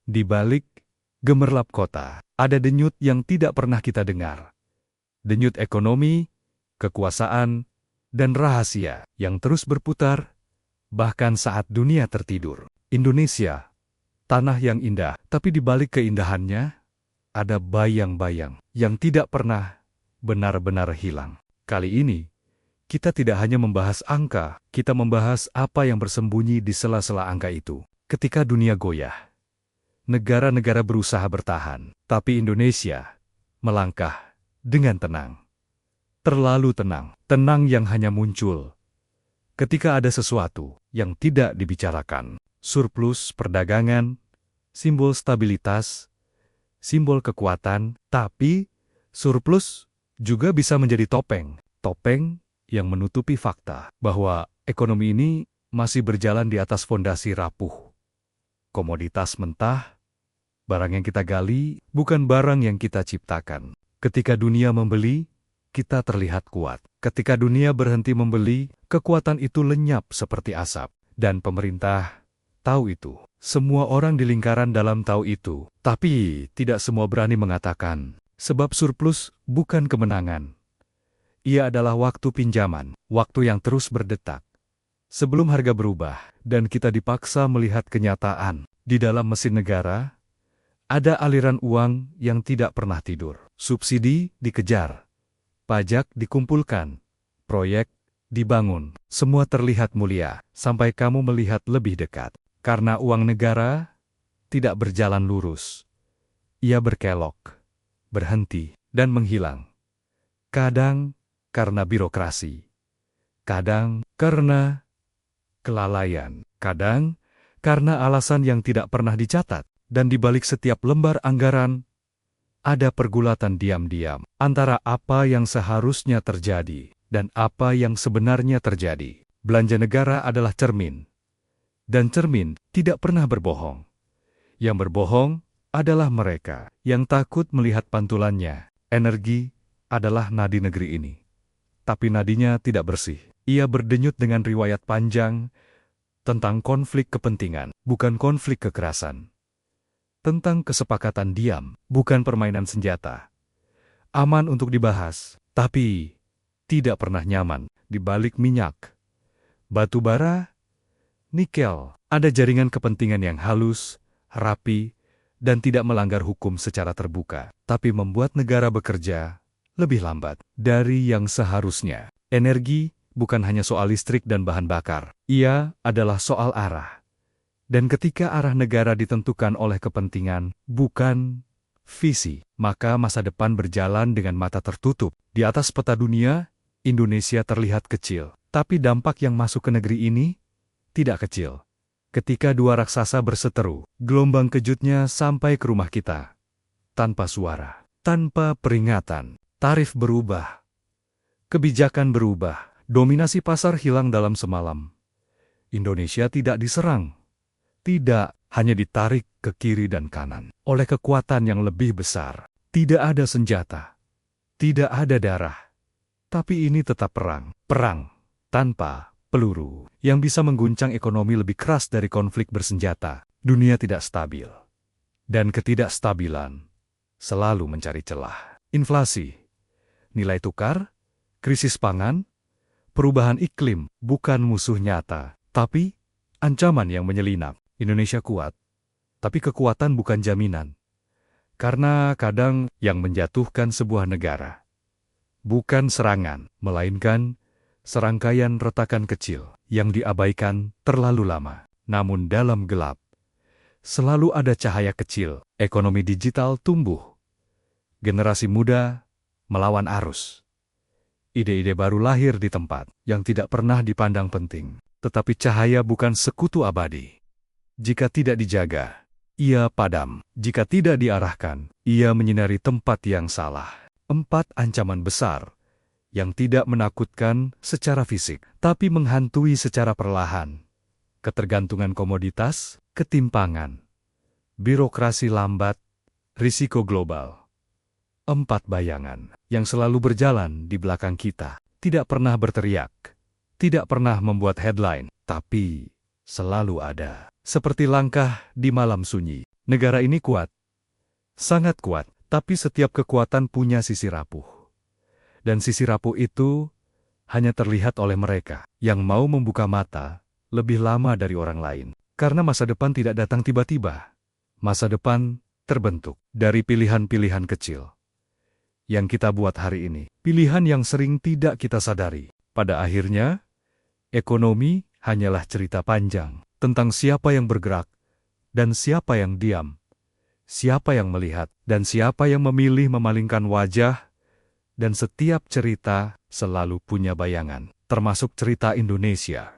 Di balik gemerlap kota, ada denyut yang tidak pernah kita dengar. Denyut ekonomi, kekuasaan, dan rahasia yang terus berputar, bahkan saat dunia tertidur. Indonesia, tanah yang indah, tapi di balik keindahannya, ada bayang-bayang yang tidak pernah benar-benar hilang. Kali ini, kita tidak hanya membahas angka, kita membahas apa yang bersembunyi di sela-sela angka itu. Ketika dunia goyah, negara-negara berusaha bertahan, tapi Indonesia melangkah dengan tenang. Terlalu tenang, tenang yang hanya muncul ketika ada sesuatu yang tidak dibicarakan. Surplus perdagangan, simbol stabilitas, simbol kekuatan, tapi surplus juga bisa menjadi topeng yang menutupi fakta bahwa ekonomi ini masih berjalan di atas fondasi rapuh. Komoditas mentah, barang yang kita gali, bukan barang yang kita ciptakan. Ketika dunia membeli, kita terlihat kuat. Ketika dunia berhenti membeli, kekuatan itu lenyap seperti asap. Dan pemerintah tahu itu. Semua orang di lingkaran dalam tahu itu. Tapi tidak semua berani mengatakan. Sebab surplus bukan kemenangan. Ia adalah waktu pinjaman, waktu yang terus berdetak. Sebelum harga berubah, dan kita dipaksa melihat kenyataan, di dalam mesin negara, ada aliran uang yang tidak pernah tidur. Subsidi dikejar, pajak dikumpulkan, proyek dibangun. Semua terlihat mulia, sampai kamu melihat lebih dekat. Karena uang negara tidak berjalan lurus. Ia berkelok, berhenti, dan menghilang. Kadang karena birokrasi, kadang karena kelalaian, kadang karena alasan yang tidak pernah dicatat. Dan di balik setiap lembar anggaran, ada pergulatan diam-diam antara apa yang seharusnya terjadi dan apa yang sebenarnya terjadi. Belanja negara adalah cermin, dan cermin tidak pernah berbohong. Yang berbohong adalah mereka yang takut melihat pantulannya. Energi adalah nadi negeri ini. Tapi nadinya tidak bersih. Ia berdenyut dengan riwayat panjang tentang konflik kepentingan, bukan konflik kekerasan. Tentang kesepakatan diam, bukan permainan senjata. Aman untuk dibahas, tapi tidak pernah nyaman. Di balik minyak, batu bara, nikel, ada jaringan kepentingan yang halus, rapi, dan tidak melanggar hukum secara terbuka, tapi membuat negara bekerja lebih lambat dari yang seharusnya. Energi bukan hanya soal listrik dan bahan bakar. Ia adalah soal arah. Dan ketika arah negara ditentukan oleh kepentingan, bukan visi, maka masa depan berjalan dengan mata tertutup. Di atas peta dunia, Indonesia terlihat kecil. Tapi dampak yang masuk ke negeri ini tidak kecil. Ketika dua raksasa berseteru, gelombang kejutnya sampai ke rumah kita. Tanpa suara, tanpa peringatan, tarif berubah. Kebijakan berubah. Dominasi pasar hilang dalam semalam. Indonesia tidak diserang. Tidak, hanya ditarik ke kiri dan kanan oleh kekuatan yang lebih besar. Tidak ada senjata, tidak ada darah. Tapi ini tetap perang. Perang tanpa peluru yang bisa mengguncang ekonomi lebih keras dari konflik bersenjata. Dunia tidak stabil. Dan ketidakstabilan selalu mencari celah. Inflasi, nilai tukar, krisis pangan, perubahan iklim bukan musuh nyata, tapi ancaman yang menyelinap. Indonesia kuat, tapi kekuatan bukan jaminan. Karena kadang yang menjatuhkan sebuah negara bukan serangan, melainkan serangkaian retakan kecil yang diabaikan terlalu lama. Namun dalam gelap, selalu ada cahaya kecil. Ekonomi digital tumbuh. Generasi muda melawan arus. Ide-ide baru lahir di tempat yang tidak pernah dipandang penting. Tetapi cahaya bukan sekutu abadi. Jika tidak dijaga, ia padam. Jika tidak diarahkan, ia menyinari tempat yang salah. 4 ancaman besar yang tidak menakutkan secara fisik, tapi menghantui secara perlahan. Ketergantungan komoditas, ketimpangan, birokrasi lambat, risiko global. 4 bayangan yang selalu berjalan di belakang kita. Tidak pernah berteriak, tidak pernah membuat headline, tapi selalu ada. Seperti langkah di malam sunyi, Negara ini kuat, sangat kuat, tapi setiap kekuatan punya sisi rapuh. Dan sisi rapuh itu hanya terlihat oleh mereka yang mau membuka mata lebih lama dari orang lain. Karena masa depan tidak datang tiba-tiba. Masa depan terbentuk dari pilihan-pilihan kecil yang kita buat hari ini. Pilihan yang sering tidak kita sadari. Pada akhirnya, ekonomi hanyalah cerita panjang tentang siapa yang bergerak dan siapa yang diam, siapa yang melihat dan siapa yang memilih memalingkan wajah, dan setiap cerita selalu punya bayangan, termasuk cerita Indonesia.